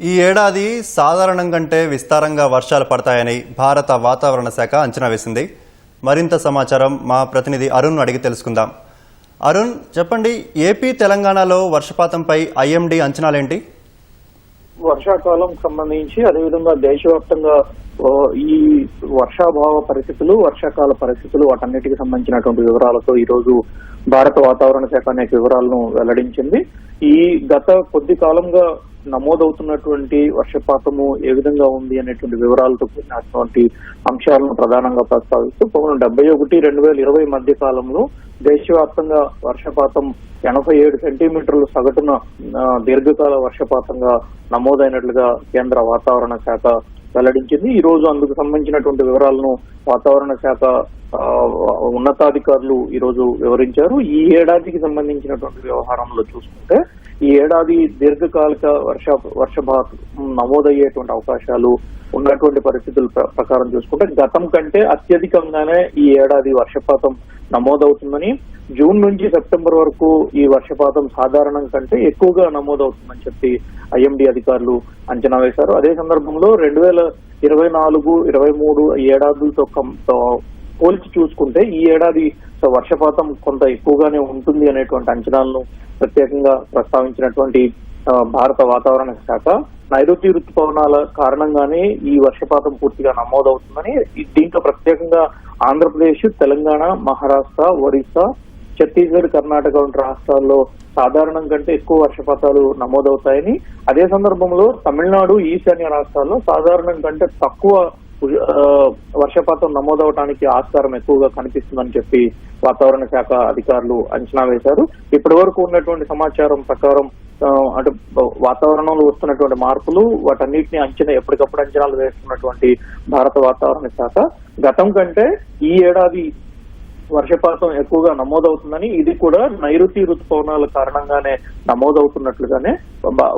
ఈ ఏడాది సాధారణం కంటే విస్తారంగా వర్షాలు పడతాయని భారత వాతావరణ శాఖ అంచనా వేసింది. మరింత సమాచారం మా ప్రతినిధి అరుణ్ అడిగి తెలుసుకుందాం. అరుణ్, చెప్పండి, ఏపీ తెలంగాణలో వర్షపాతంపై ఐఎండీ అంచనాలేంటి? వర్షాకాలం సంబంధించి అదేవిధంగా దేశవ్యాప్తంగా ఈ వర్షాభావ పరిస్థితులు, వర్షాకాల పరిస్థితులు, వాటన్నిటికి సంబంధించినటువంటి వివరాలతో ఈ రోజు భారత వాతావరణ శాఖ అనేక వివరాలను వెల్లడించింది. ఈ గత కొద్ది కాలంగా నమోదవుతున్నటువంటి వర్షపాతము ఏ విధంగా ఉంది అనేటువంటి వివరాలతో కూడినటువంటి అంశాలను ప్రధానంగా ప్రస్తావిస్తూ 71-2020 మధ్య కాలంలో దేశవ్యాప్తంగా వర్షపాతం 87 సెంటీమీటర్లు సగటున దీర్ఘకాల వర్షపాతంగా నమోదైనట్లుగా కేంద్ర వాతావరణ శాఖ వెల్లడించింది. ఈ రోజు అందుకు సంబంధించినటువంటి వివరాలను వాతావరణ శాఖ ఉన్నతాధికారులు ఈ రోజు వివరించారు. ఈ ఏడాదికి సంబంధించినటువంటి వ్యవహారంలో చూసుకుంటే ఈ ఏడాది దీర్ఘకాలిక వర్షపాతం నమోదయ్యేటువంటి అవకాశాలు ఉన్నటువంటి పరిస్థితుల ప్రకారం చూసుకుంటే గతం కంటే అత్యధికంగానే ఈ ఏడాది వర్షపాతం నమోదవుతుందని, జూన్ నుంచి సెప్టెంబర్ వరకు ఈ వర్షపాతం సాధారణం కంటే ఎక్కువగా నమోదవుతుందని చెప్పి ఐఎండీ అధికారులు అంచనా వేశారు. అదే సందర్భంలో 2024-23 ఏడాదులతో పోల్చి చూసుకుంటే ఈ ఏడాది వర్షపాతం కొంత ఎక్కువగానే ఉంటుంది అనేటువంటి అంచనాలను ప్రత్యేకంగా ప్రస్తావించినటువంటి భారత వాతావరణ శాఖ నైరుతి ఋతుపవనాల కారణంగానే ఈ వర్షపాతం పూర్తిగా నమోదవుతుందని, దీంట్లో ప్రత్యేకంగా ఆంధ్రప్రదేశ్, తెలంగాణ, మహారాష్ట్ర, ఒడిశా, ఛత్తీస్గఢ్, కర్ణాటక వంటి రాష్ట్రాల్లో సాధారణం కంటే ఎక్కువ వర్షపాతాలు నమోదవుతాయని, అదే సందర్భంలో తమిళనాడు, ఈశాన్య రాష్ట్రాల్లో సాధారణం కంటే తక్కువ వర్షపాతం నమోదవటానికి ఆస్కారం ఎక్కువగా కనిపిస్తుందని చెప్పి వాతావరణ శాఖ అధికారులు అంచనా వేశారు. ఇప్పటి వరకు ఉన్నటువంటి సమాచారం ప్రకారం అంటే వాతావరణంలో వస్తున్నటువంటి మార్పులు, వాటన్నిటిని ఎప్పటికప్పుడు అంచనాలు వేస్తున్నటువంటి భారత వాతావరణ శాఖ గతం కంటే ఈ ఏడాది వర్షపాతం ఎక్కువగా నమోదవుతుందని, ఇది కూడా నైరుతి ఋతుపవనాల కారణంగానే నమోదవుతున్నట్లుగానే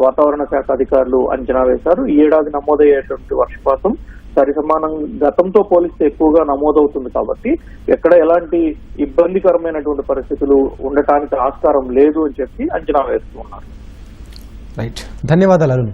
వాతావరణ శాఖ అధికారులు అంచనా వేశారు. ఈ ఏడాది నమోదయ్యేటువంటి వర్షపాతం సరిసమానం గతంతో పోలిస్తే ఎక్కువగా నమోదవుతుంది కాబట్టి ఎక్కడ ఎలాంటి ఇబ్బందికరమైనటువంటి పరిస్థితులు ఉండటానికి ఆస్కారం లేదు అని చెప్పి అంచనా వేస్తూ ఉన్నారు. రైట్, ధన్యవాదాలు అరుణ్.